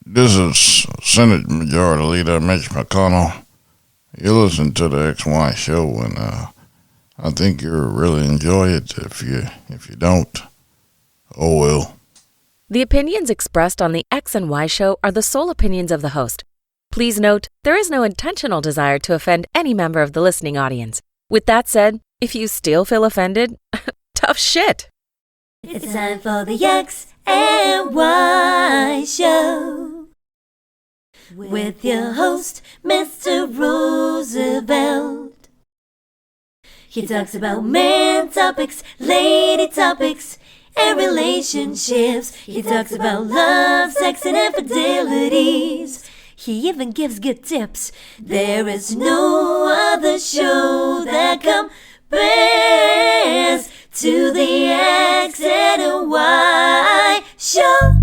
This is Senate Majority Leader Mitch McConnell. You listen to the XY show, and I think you'll really enjoy it. If you don't, oh well. The opinions expressed on the X and Y show are the sole opinions of the host. Please note, there is no intentional desire to offend any member of the listening audience. With that said, if you still feel offended, tough shit. It's time for the X and Y show with your host, Mr. Roosevelt. He talks about man topics, lady topics, and relationships. He talks about love, sex, and infidelities. He even gives good tips. There is no other show that compares to the X and Y show.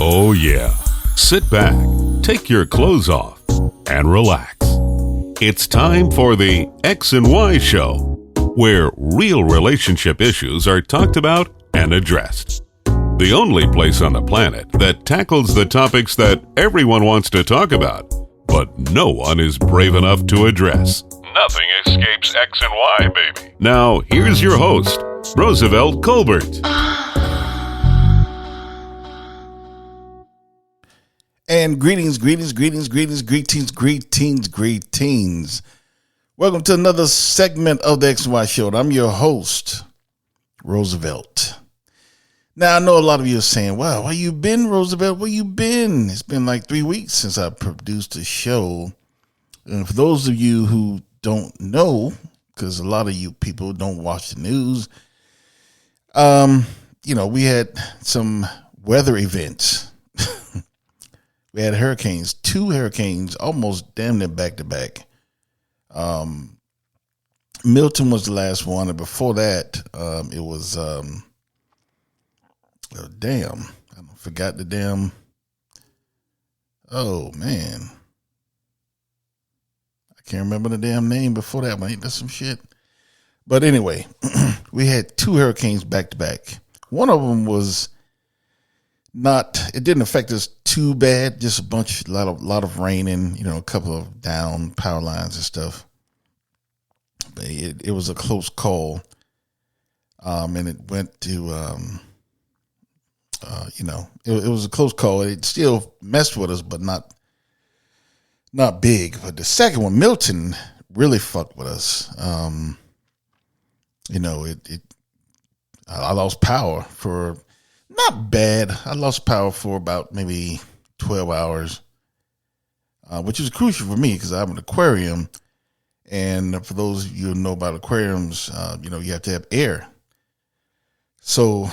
Oh yeah. Sit back, take your clothes off, and relax. It's time for the X and Y show, where real relationship issues are talked about and addressed. The only place on the planet that tackles the topics that everyone wants to talk about, but no one is brave enough to address. Nothing escapes X and Y, baby. Now, here's your host, Rosevelt Colbert. And greetings. Welcome to another segment of the XY Show. I'm your host, Roosevelt. Now, I know a lot of you are saying, wow, where you been, Roosevelt? Where you been? It's been like 3 weeks since I produced a show. And for those of you who don't know, because a lot of you people don't watch the news, we had some weather events. We had hurricanes, 2 hurricanes, almost damn near back to back. Milton was the last one, and before that, it was I forgot the damn. Oh man, I can't remember the damn name before that one. Ain't that some shit? But anyway, we had 2 hurricanes back to back. One of them was it didn't affect us too bad, just a lot of rain and, a couple of down power lines and stuff. But it was a close call. And it went to, it was a close call. It still messed with us, but not big. But the second one, Milton, really fucked with us. I lost power for, not bad. I lost power for about maybe 12 hours, which is crucial for me because I have an aquarium. And for those of you who know about aquariums, you have to have air. So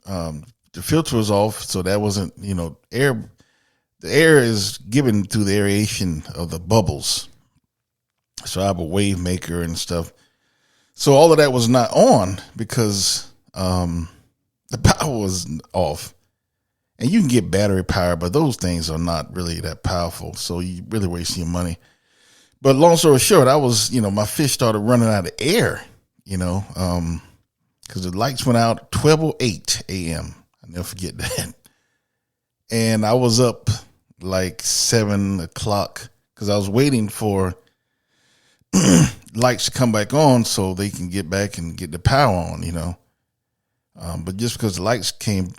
the filter was off, so that wasn't, air. The air is given through the aeration of the bubbles. So I have a wave maker and stuff. So all of that was not on because the power was off. And you can get battery power, but those things are not really that powerful. So you really waste your money. But long story short, I was, my fish started running out of air, because the lights went out at 12:08 a.m. I'll never forget that. And I was up like 7 o'clock because I was waiting for lights to come back on so they can get back and get the power on, But just because the lights came,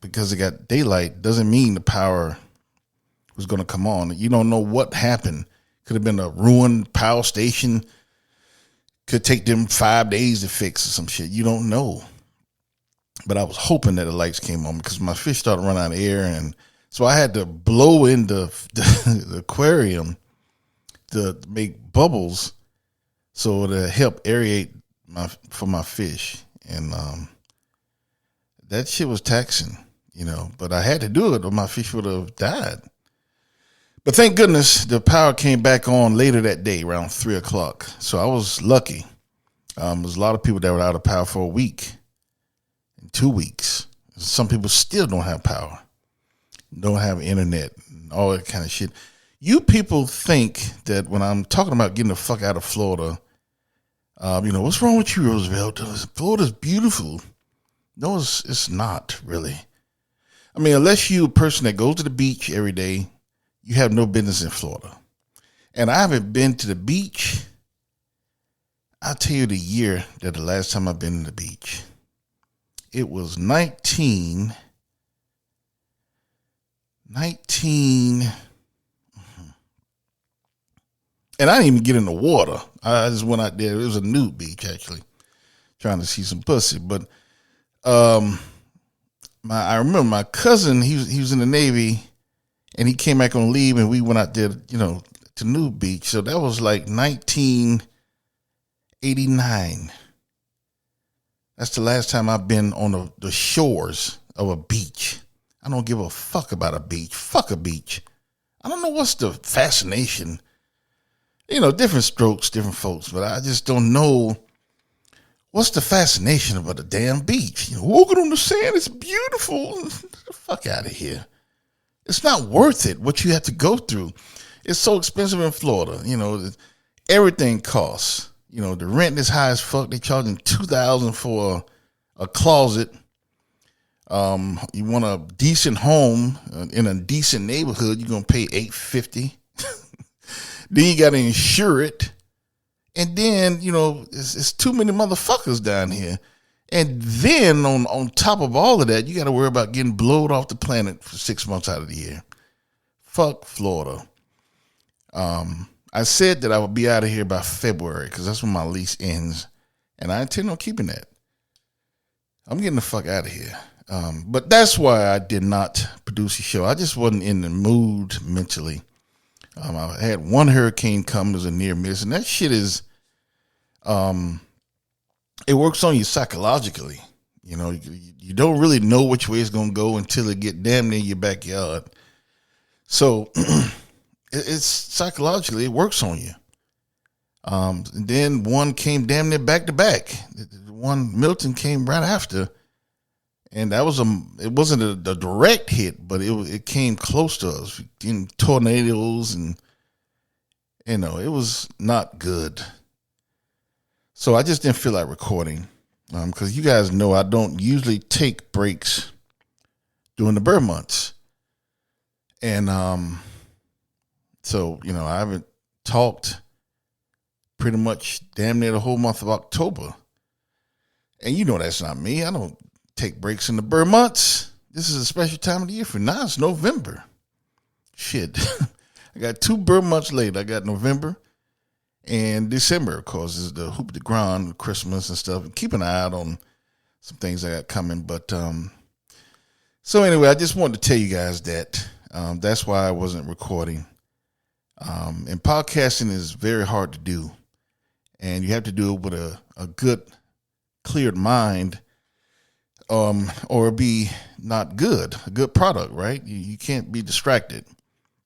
because it got daylight, doesn't mean the power was going to come on. You don't know what happened. Could have been a ruined power station. Could take them 5 days to fix or some shit. You don't know. But I was hoping that the lights came on because my fish started running out of air. And so I had to blow in the aquarium to make bubbles so to help aerate for my fish. And that shit was taxing, but I had to do it or my fish would have died. But thank goodness the power came back on later that day around 3 o'clock. So I was lucky. There's a lot of people that were out of power for a week and 2 weeks. Some people still don't have power, don't have internet and all that kind of shit. You people think that when I'm talking about getting the fuck out of Florida, what's wrong with you, Roosevelt? Florida's beautiful. No, it's not really. I mean, unless you're a person that goes to the beach every day, you have no business in Florida. And I haven't been to the beach. I'll tell you the year that the last time I've been to the beach. It was 19. And I didn't even get in the water. I just went out there. It was a nude beach, actually, trying to see some pussy. But I remember my cousin, he was in the Navy, and he came back on leave, and we went out there, to nude beach. So that was like 1989. That's the last time I've been on the shores of a beach. I don't give a fuck about a beach. Fuck a beach. I don't know what's the fascination. Different strokes, different folks, but I just don't know what's the fascination about a damn beach. Walking on the sand, it's beautiful. Get the fuck out of here. It's not worth it, what you have to go through. It's so expensive in Florida. Everything costs. The rent is high as fuck. They charging $2,000 for a closet. You want a decent home in a decent neighborhood, you're gonna pay $850. Then you gotta insure it, and then it's too many motherfuckers down here. And then on top of all of that, you got to worry about getting blowed off the planet for 6 months out of the year. Fuck Florida. I said that I would be out of here by February because that's when my lease ends, and I intend on keeping that. I'm getting the fuck out of here. But that's why I did not produce a show. I just wasn't in the mood mentally. I had one hurricane come as a near miss, and that shit is, it works on you psychologically. You don't really know which way it's going to go until it get damn near your backyard. So it's psychologically, it works on you. And then one came damn near back to back. One Milton came right after. And that was it wasn't a direct hit, but it came close to us in tornadoes, and it was not good. So I just didn't feel like recording, because you guys know I don't usually take breaks during the bird months, and so I haven't talked pretty much damn near the whole month of October, and that's not me. I don't take breaks in the bird months. This is a special time of the year for now. It's November. Shit. I got 2 bird months later. I got November and December, of course, is the Hoop de Grand, Christmas and stuff. Keep an eye out on some things I got coming. But so anyway, I just wanted to tell you guys that that's why I wasn't recording. And podcasting is very hard to do. And you have to do it with a good, cleared mind. Or be not good, a good product, right? You can't be distracted.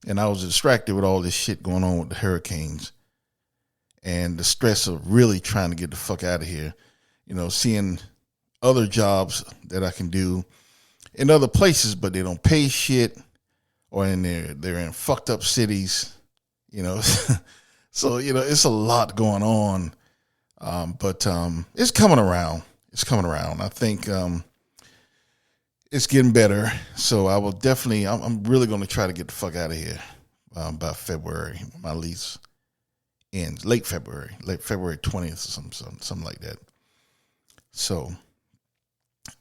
And I was distracted with all this shit going on with the hurricanes and the stress of really trying to get the fuck out of here. Seeing other jobs that I can do in other places, but they don't pay shit, or they're in fucked up cities, So, it's a lot going on. But it's coming around. It's coming around. I think it's getting better. So I will definitely, I'm really going to try to get the fuck out of here by February. My lease ends late February 20th or something like that. So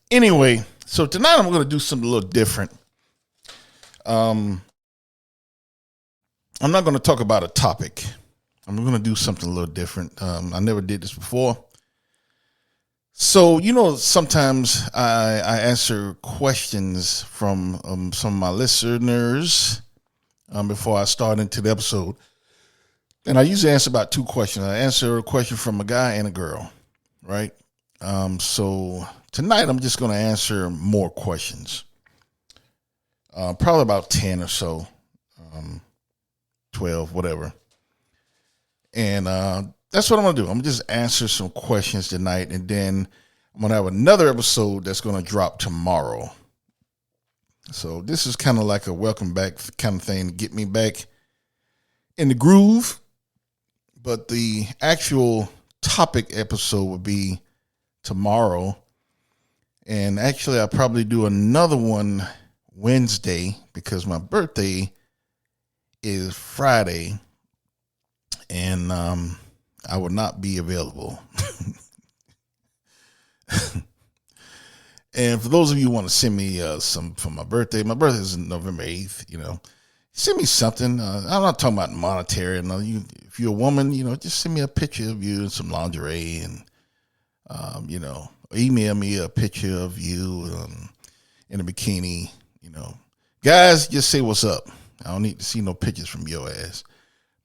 anyway, so tonight I'm going to do something a little different. I'm not going to talk about a topic. I'm going to do something a little different. I never did this before. So, sometimes I answer questions from some of my listeners before I start into the episode. And I usually answer about 2 questions. I answer a question from a guy and a girl, right? So tonight I'm just going to answer more questions. Probably about 10 or so, 12, whatever. And that's what I'm going to do. I'm going to just answer some questions tonight, and then I'm going to have another episode that's going to drop tomorrow. So this is kind of like a welcome back kind of thing to get me back in the groove. But the actual topic episode will be tomorrow. And actually, I'll probably do another one Wednesday because my birthday is Friday, and I will not be available. And for those of you who want to send me some for my birthday is November 8th, send me something. I'm not talking about monetary. If you're a woman, just send me a picture of you in some lingerie, and email me a picture of you in a bikini. Guys, just say what's up. I don't need to see no pictures from your ass.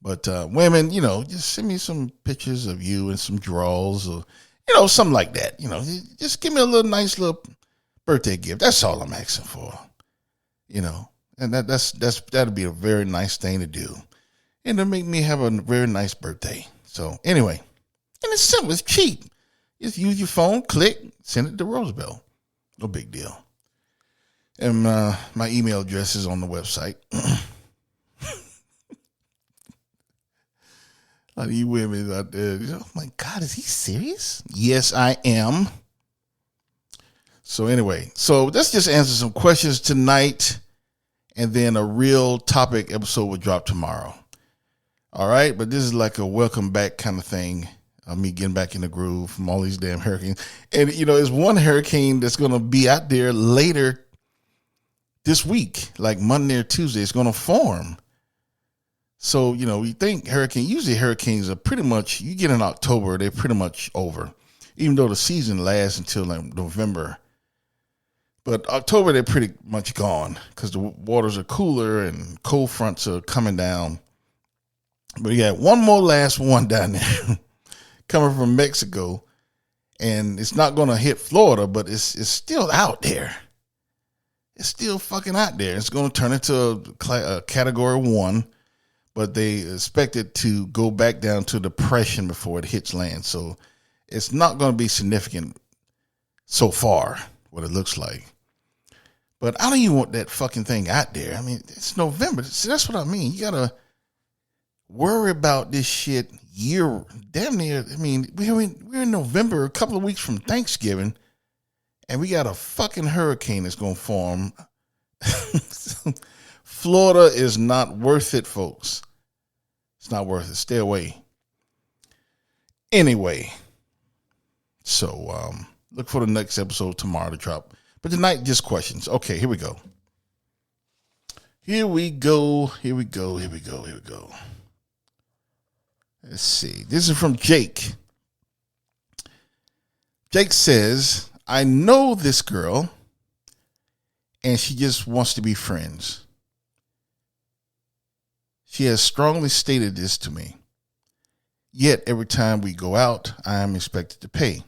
But women, just send me some pictures of you in some drawers or something like that. Just give me a nice little birthday gift. That's all I'm asking for. And that'll be a very nice thing to do. And it'll make me have a very nice birthday. So anyway, and it's simple, it's cheap. Just use your phone, click, send it to Rosevelt. No big deal. And my email address is on the website. A lot of you women out there, oh my God, is he serious? Yes, I am. So anyway, let's just answer some questions tonight, and then a real topic episode will drop tomorrow. All right, but this is like a welcome back kind of thing. Me getting back in the groove from all these damn hurricanes. And, there's one hurricane that's going to be out there later this week, like Monday or Tuesday. It's going to form. So, you think usually hurricanes are pretty much, you get in October, they're pretty much over, even though the season lasts until like November. But October, they're pretty much gone because the waters are cooler and cold fronts are coming down. But you got one more last one down there coming from Mexico, and it's not going to hit Florida, but it's still out there. It's still fucking out there. It's going to turn into a category 1. But they expect it to go back down to depression before it hits land. So it's not going to be significant so far, what it looks like. But I don't even want that fucking thing out there. I mean, it's November. See, that's what I mean. You got to worry about this shit damn near. I mean, we're in November, a couple of weeks from Thanksgiving, and we got a fucking hurricane that's going to form. Florida is not worth it, folks. It's not worth it. Stay away. Anyway, so look for the next episode tomorrow to drop. But tonight, just questions. Okay, here we go. Here we go. Let's see. This is from Jake. Jake says, I know this girl, and she just wants to be friends. She has strongly stated this to me. Yet every time we go out, I am expected to pay.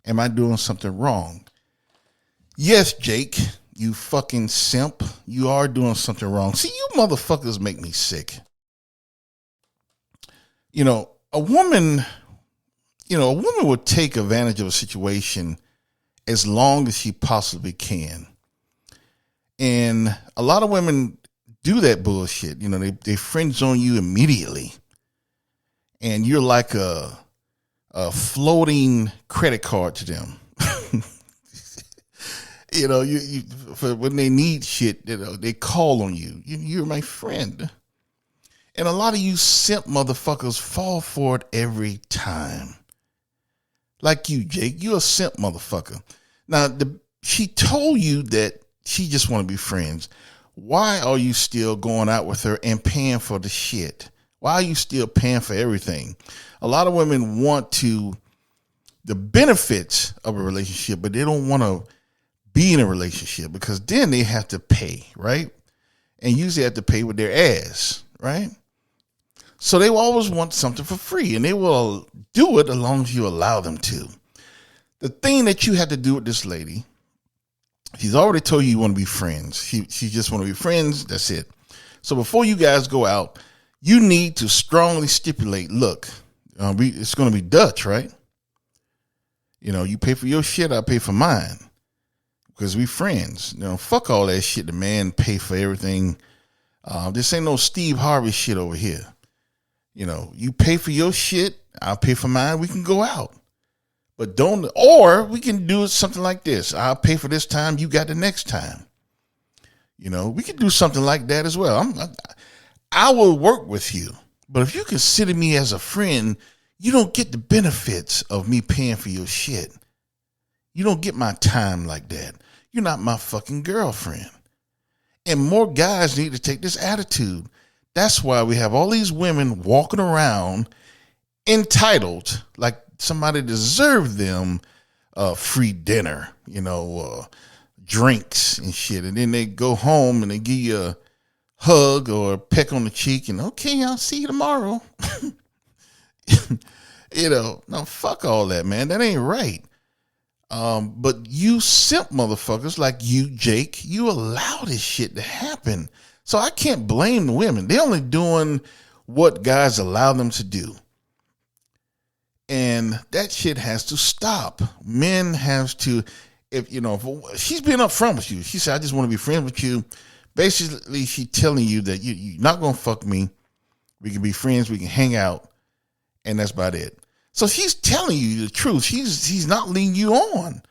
Am I doing something wrong? Yes, Jake, you fucking simp. You are doing something wrong. See, you motherfuckers make me sick. A woman will take advantage of a situation as long as she possibly can. And a lot of women do that bullshit. They friend zone you immediately. And you're like a floating credit card to them. For when they need shit, they call on you. You're my friend. And a lot of you simp motherfuckers fall for it every time. Like you, Jake, you're a simp motherfucker. Now, she told you that she just want to be friends. Why are you still going out with her and paying for the shit? Why are you still paying for everything? A lot of women want the benefits of a relationship, but they don't want to be in a relationship because then they have to pay, right? And usually have to pay with their ass, right? So they will always want something for free, and they will do it as long as you allow them to. The thing that you have to do with this lady, she's already told you want to be friends. She just want to be friends. That's it. So before you guys go out, you need to strongly stipulate, look, it's going to be Dutch, right? You pay for your shit, I pay for mine. Because we friends. Fuck all that shit. The man pay for everything. This ain't no Steve Harvey shit over here. You pay for your shit, I'll pay for mine, we can go out. But or we can do something like this. I'll pay for this time, you got the next time. We could do something like that as well. I will work with you. But if you consider me as a friend, you don't get the benefits of me paying for your shit. You don't get my time like that. You're not my fucking girlfriend. And more guys need to take this attitude. That's why we have all these women walking around entitled, like somebody deserved them free dinner, drinks and shit. And then they go home and they give you a hug or a peck on the cheek and, okay, I'll see you tomorrow. No, fuck all that, man. That ain't right. But you simp motherfuckers like you, Jake, you allow this shit to happen. So I can't blame the women. They're only doing what guys allow them to do. And that shit has to stop. Men have to, if she's being upfront with you, she said, I just want to be friends with you. Basically, she's telling you that you're not going to fuck me. We can be friends. We can hang out. And that's about it. So she's telling you the truth. She's not leading you on.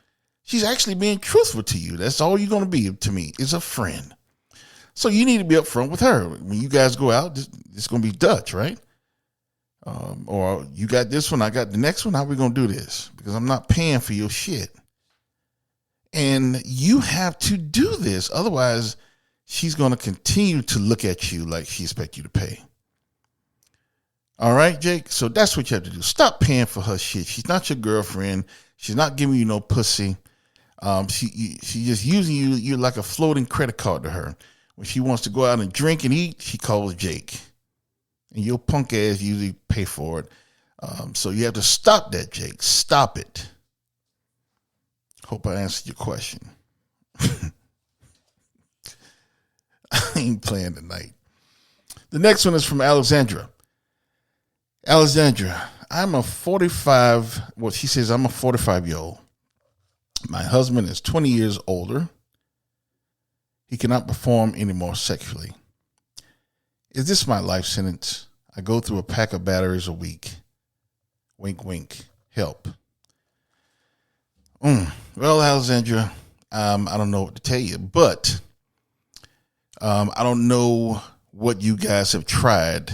She's actually being truthful to you. That's all you're going to be to me is a friend. So you need to be upfront with her. When you guys go out, it's going to be Dutch, right? Or you got this one, I got the next one. How are we going to do this? Because I'm not paying for your shit. And you have to do this. Otherwise, she's going to continue to look at you like she expects you to pay. All right, Jake? So that's what you have to do. Stop paying for her shit. She's not your girlfriend. She's not giving you no pussy. She just using you. You're like a floating credit card to her. When she wants to go out and drink and eat, she calls Jake. And your punk ass usually pay for it. So you have to stop that, Jake. Stop it. Hope I answered your question. I ain't playing tonight. The next one is from Alexandra. Alexandra, I'm a 45, well, she says I'm a 45-year-old. My husband is 20 years older. He cannot perform anymore sexually. Is this my life sentence? I go through a pack of batteries a week. Wink, wink. Help. Well, Alexandra, I don't know what to tell you, but I don't know what you guys have tried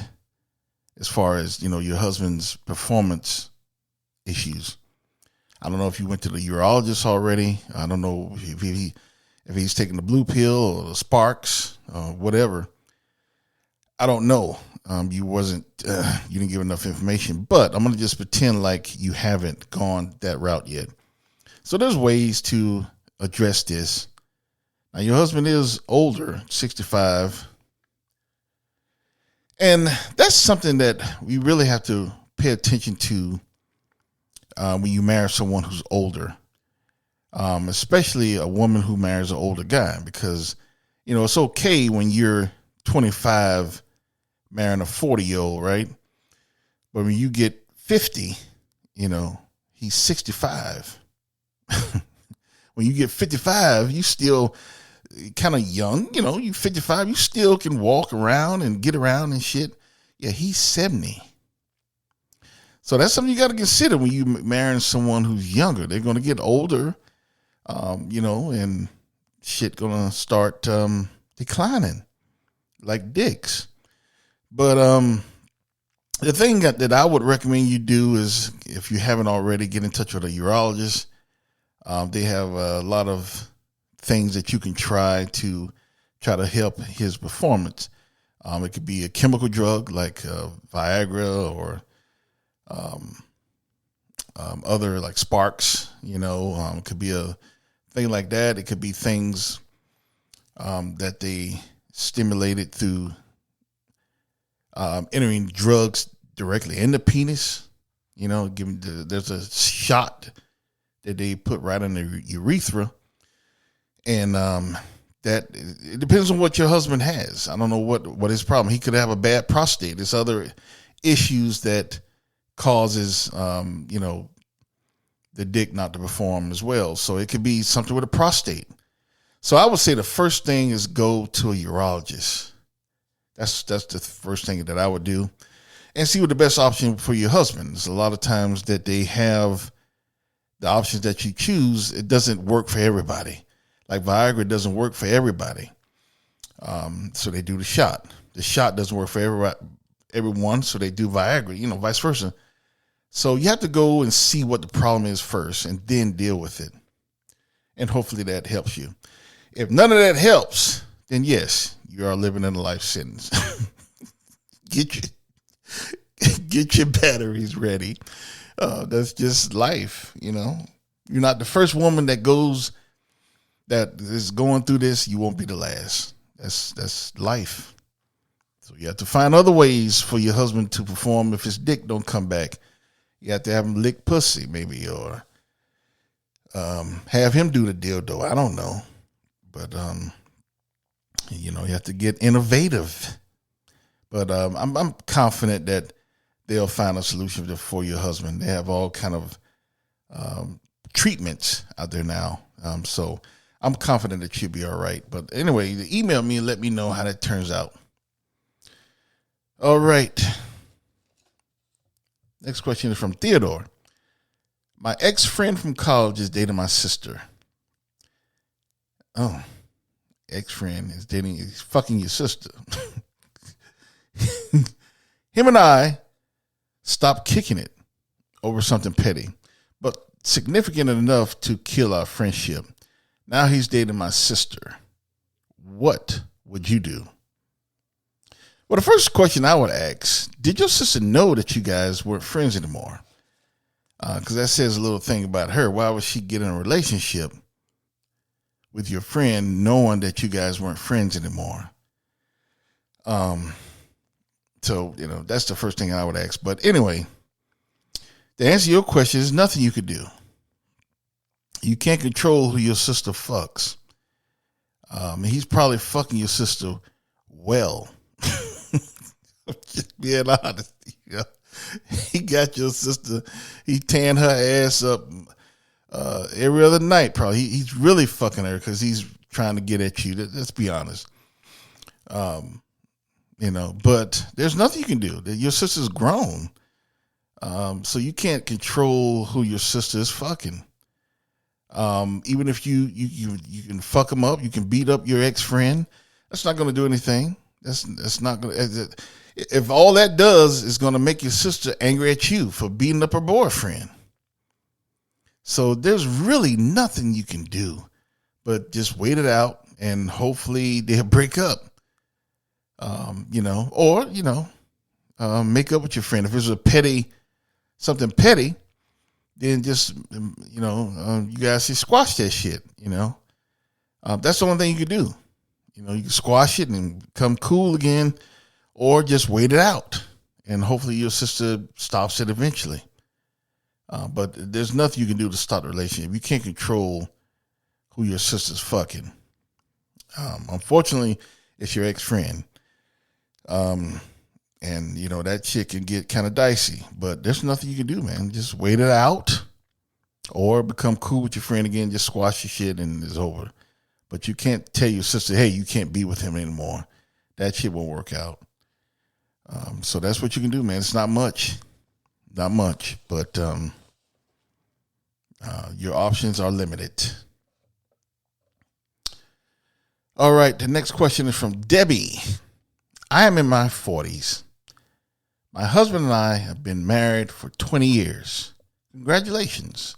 as far as, your husband's performance issues. I don't know if you went to the urologist already. I don't know if he's taking the blue pill or the Sparks or whatever. I don't know. You didn't give enough information, but I'm going to just pretend like you haven't gone that route yet. So there's ways to address this. Now, your husband is older, 65. And that's something that we really have to pay attention to when you marry someone who's older, especially a woman who marries an older guy, because, it's okay when you're 25 marrying a 40-year-old, right? But when you get 50, he's 65. When you get 55, you still kind of young, you 55, you still can walk around and get around and shit. Yeah, he's 70. So that's something you got to consider when you marrying someone who's younger. They're going to get older, and shit going to start declining like dicks. But the thing that I would recommend you do is, if you haven't already, get in touch with a urologist. They have a lot of things that you can try to help his performance. It could be a chemical drug like Viagra or other like Sparks, it could be a thing like that. It could be things that they stimulated through entering drugs directly in the penis. There's a shot that they put right in the urethra. And that it depends on what your husband has. I don't know what his problem. He could have a bad prostate. There's other issues that causes the dick not to perform as well. So it could be something with a prostate. So I would say the first thing is go to a urologist. That's the first thing that I would do, and see what the best option for your husband is. A lot of times that they have the options that you choose, it doesn't work for everybody. Like Viagra doesn't work for everybody. So they do the shot. The shot doesn't work for everyone, so they do Viagra, vice versa. So you have to go and see what the problem is first and then deal with it. And hopefully that helps you. If none of that helps, then yes, you are living in a life sentence. Get your batteries ready. That's just life, You're not the first woman that is going through this. You won't be the last. That's life. So you have to find other ways for your husband to perform if his dick don't come back. You have to have him lick pussy, maybe, or have him do the dildo. I don't know. But, you have to get innovative. But I'm confident that they'll find a solution for your husband. They have all kind of treatments out there now. So I'm confident that you'll be all right. But anyway, email me and let me know how that turns out. All right. Next question is from Theodore. My ex-friend from college is dating my sister. Oh, ex-friend is fucking your sister. Him and I stopped kicking it over something petty, but significant enough to kill our friendship. Now he's dating my sister. What would you do? Well, the first question I would ask, did your sister know that you guys weren't friends anymore? Because that says a little thing about her. Why would she get in a relationship with your friend knowing that you guys weren't friends anymore? So, that's the first thing I would ask. But anyway, to answer your question, there's nothing you could do. You can't control who your sister fucks. He's probably fucking your sister well. Just being honest. He got your sister, he tearing her ass up every other night, probably. He's really fucking her because he's trying to get at you. Let's be honest. But there's nothing you can do. Your sister's grown. So you can't control who your sister is fucking. Even if you can fuck them up, you can beat up your ex-friend. That's not going to do anything. That's not going to. If all that does is going to make your sister angry at you for beating up her boyfriend. So there's really nothing you can do but just wait it out and hopefully they'll break up. Make up with your friend. If it's something petty, then just, you guys should squash that shit, That's the only thing you can do. You can squash it and come cool again, or just wait it out. And hopefully your sister stops it eventually. But there's nothing you can do to stop the relationship. You can't control who your sister's fucking. Unfortunately, it's your ex-friend. And, that shit can get kind of dicey. But there's nothing you can do, man. Just wait it out. Or become cool with your friend again. Just squash your shit and it's over. But you can't tell your sister, hey, you can't be with him anymore. That shit won't work out. So that's what you can do, man. It's not much. Not much. But your options are limited. All right. The next question is from Debbie. I am in my 40s. My husband and I have been married for 20 years. Congratulations.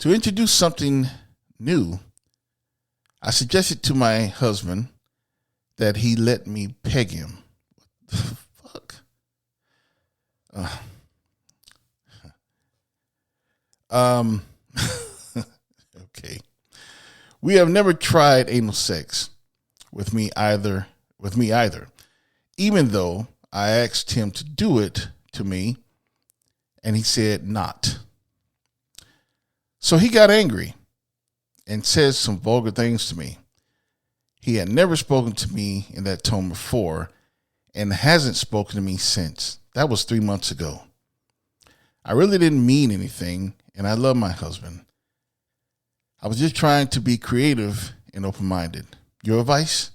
To introduce something new, I suggested to my husband that he let me peg him. What the fuck? Okay. We have never tried anal sex with me either, even though I asked him to do it to me and he said not. So he got angry and said some vulgar things to me. He had never spoken to me in that tone before and hasn't spoken to me since. That was 3 months ago. I really didn't mean anything, and I love my husband. I was just trying to be creative and open-minded. Your advice?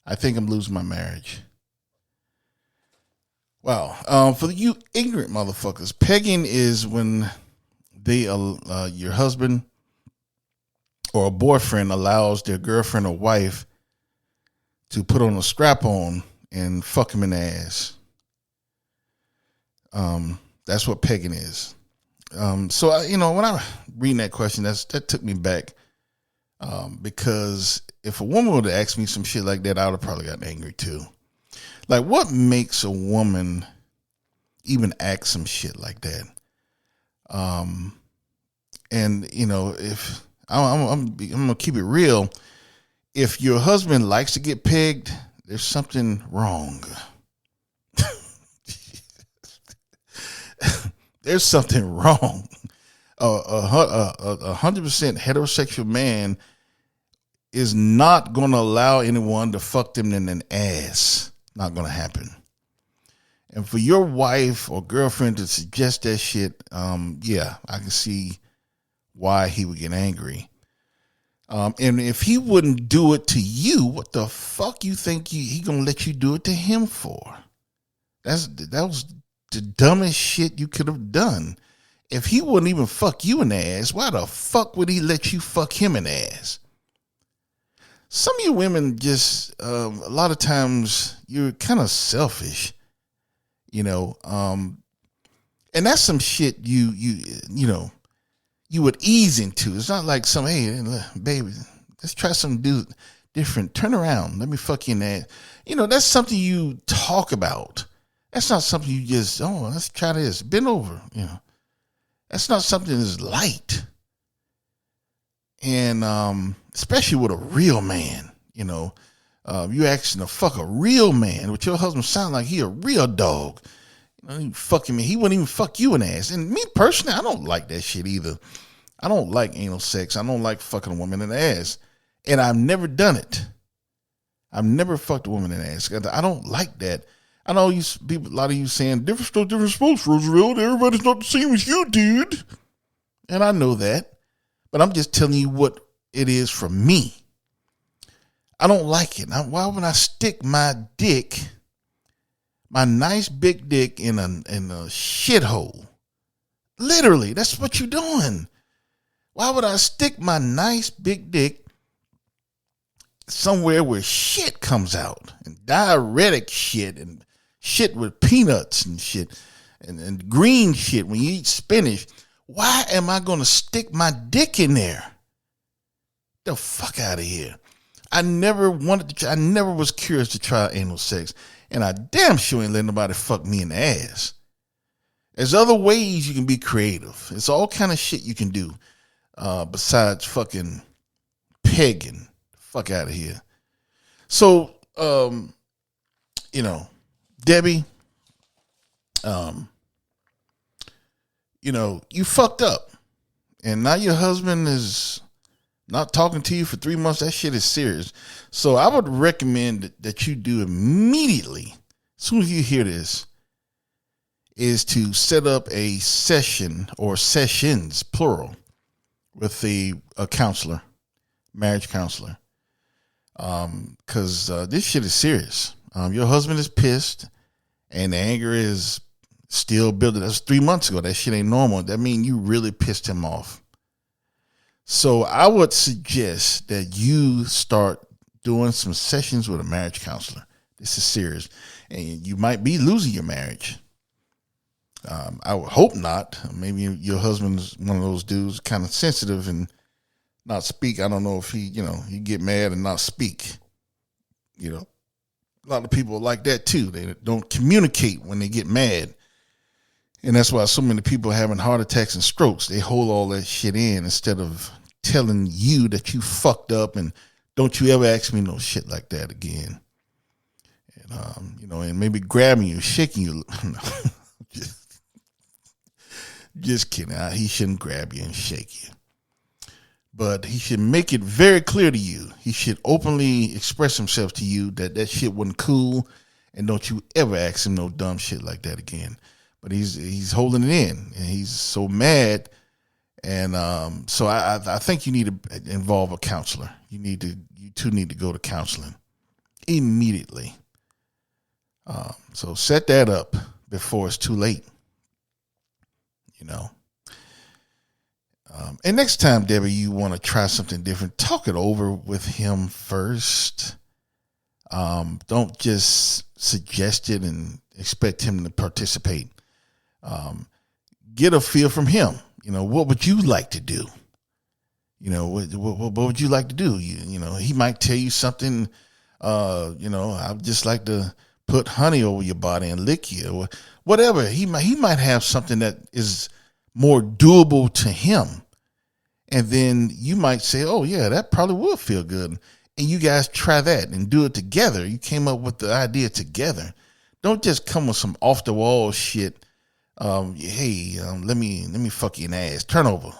I think I'm losing my marriage. Wow. For you ignorant motherfuckers, pegging is when your husband or a boyfriend allows their girlfriend or wife to put on a strap on and fuck him in the ass. That's what pegging is. So when I reading that question, that took me back. Because if a woman would have asked me some shit like that, I would have probably gotten angry too. Like, what makes a woman even ask some shit like that? And if I'm gonna keep it real, if your husband likes to get pegged, there's something wrong. There's something wrong. 100% heterosexual man is not going to allow anyone to fuck them in an ass. Not going to happen. And for your wife or girlfriend to suggest that shit, yeah, I can see why he would get angry. And if he wouldn't do it to you, what the fuck you think he gonna let you do it to him for? That was the dumbest shit you could have done. If he wouldn't even fuck you in the ass, why the fuck would he let you fuck him in the ass? Some of you women just, a lot of times, you're kind of selfish, and that's some shit you would ease into. It's not like hey, baby, let's try something different. Turn around. Let me fuck you in the ass. That's something you talk about. That's not something you just, let's try this. Bend over, That's not something that's light. And especially with a real man, you asking to fuck a real man, with your husband sound like he a real dog. He fucking me. He wouldn't even fuck you in the ass. And me personally, I don't like that shit either. I don't like anal sex. I don't like fucking a woman in the ass. And I've never done it. I've never fucked a woman in the ass. I don't like that. I know a lot of you saying, different strokes, Rosevelt. Everybody's not the same as you, dude. And I know that. But I'm just telling you what it is for me. I don't like it. Why would I stick my nice big dick in a shithole? Literally, that's what you're doing. Why would I stick my nice big dick somewhere where shit comes out, and diuretic shit, and shit with peanuts and shit, and green shit when you eat spinach? Why am I going to stick my dick in there? The fuck out of here. I never was curious to try anal sex, and I damn sure ain't letting nobody fuck me in the ass. There's other ways you can be creative. It's all kind of shit you can do besides fucking pegging. Fuck out of here. So, Debbie, you fucked up, and now your husband is not talking to you for 3 months. That shit is serious. So I would recommend that you do immediately, as soon as you hear this, is to set up a session or sessions, plural, with a counselor, marriage counselor. Because this shit is serious. Your husband is pissed, and the anger is still building. That's 3 months ago. That shit ain't normal. That means you really pissed him off. So I would suggest that you start doing some sessions with a marriage counselor. This is serious, and you might be losing your marriage. I would hope not. Maybe your husband's one of those dudes, kind of sensitive and not speak. I don't know if he get mad and not speak. A lot of people are like that too. They don't communicate when they get mad. And that's why so many people are having heart attacks and strokes. They hold all that shit in instead of telling you that you fucked up and don't you ever ask me no shit like that again. And, and maybe grabbing you, shaking you. Just kidding. He shouldn't grab you and shake you. But he should make it very clear to you. He should openly express himself to you that shit wasn't cool, and don't you ever ask him no dumb shit like that again. But he's holding it in, and he's so mad. And so I think you need to involve a counselor. You two need to go to counseling immediately. So set that up before it's too late. And next time, Debbie, you want to try something different, talk it over with him first. Don't just suggest it and expect him to participate. Get a feel from him. What would you like to do? What would you like to do? He might tell you something. I'd just like to put honey over your body and lick you, or whatever. He might have something that is more doable to him, and then you might say, "Oh yeah, that probably would feel good." And you guys try that and do it together. You came up with the idea together. Don't just come with some off the wall shit. Hey, let me fuck you in the ass. Turn over.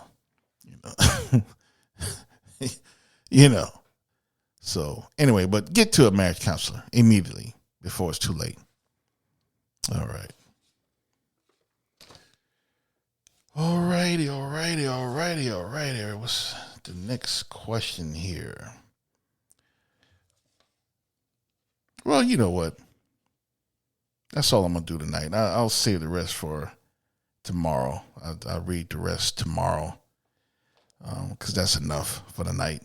So anyway, but get to a marriage counselor immediately before it's too late. All right. Alrighty. What's the next question here? Well, you know what? That's all I'm going to do tonight. I'll save the rest for tomorrow. I'll read the rest tomorrow because that's enough for the night.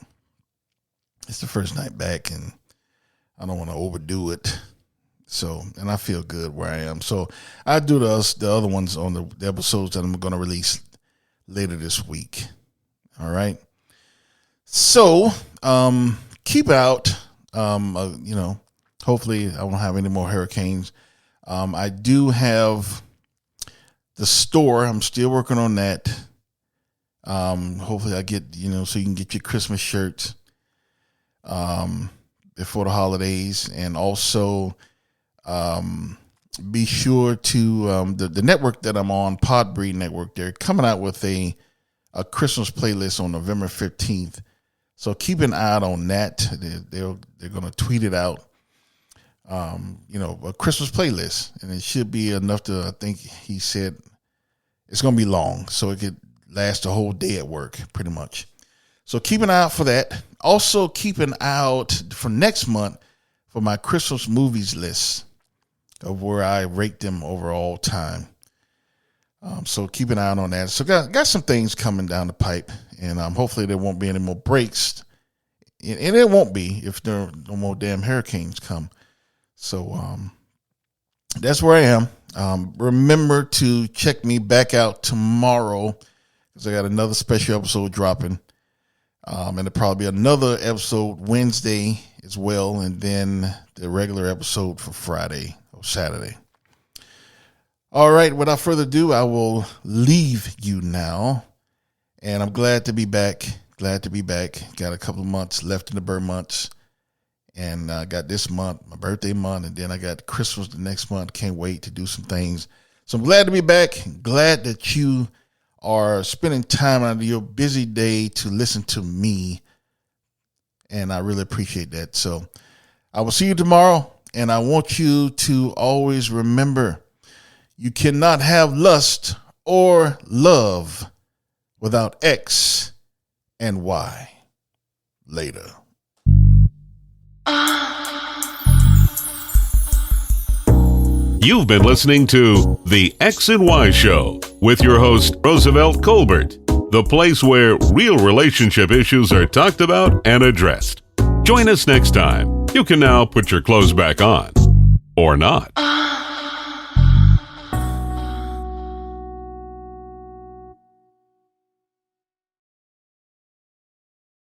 It's the first night back, and I don't want to overdo it. So, and I feel good where I am. So I do the other ones on the episodes that I'm going to release later this week. All right. So keep out. Hopefully I won't have any more hurricanes. I do have the store. I'm still working on that. Hopefully I get, so you can get your Christmas shirts before the holidays. And also be sure to the network that I'm on, Podbreed Network, they're coming out with a Christmas playlist on November 15th. So keep an eye out on that. They're going to tweet it out. A Christmas playlist, and it should be enough to, I think he said it's going to be long, so it could last a whole day at work, pretty much. So keep an eye out for that. Also keep an eye out for next month for my Christmas movies list of where I rate them over all time. So keep an eye out on that. So got some things coming down the pipe, and hopefully there won't be any more breaks, and it won't be if there are no more damn hurricanes come. So that's where I am. Remember to check me back out tomorrow because I got another special episode dropping. And there'll probably be another episode Wednesday as well, and then the regular episode for Friday or Saturday. All right, without further ado, I will leave you now. And I'm glad to be back. Got a couple of months left in the bird months. And I got this month, my birthday month, and then I got Christmas the next month. Can't wait to do some things. So I'm glad to be back. Glad that you are spending time out of your busy day to listen to me. And I really appreciate that. So I will see you tomorrow. And I want you to always remember, you cannot have lust or love without X and Y. Later. You've been listening to The X and Y Show with your host, Rosevelt Colbert, the place where real relationship issues are talked about and addressed. Join us next time. You can now put your clothes back on. Or not.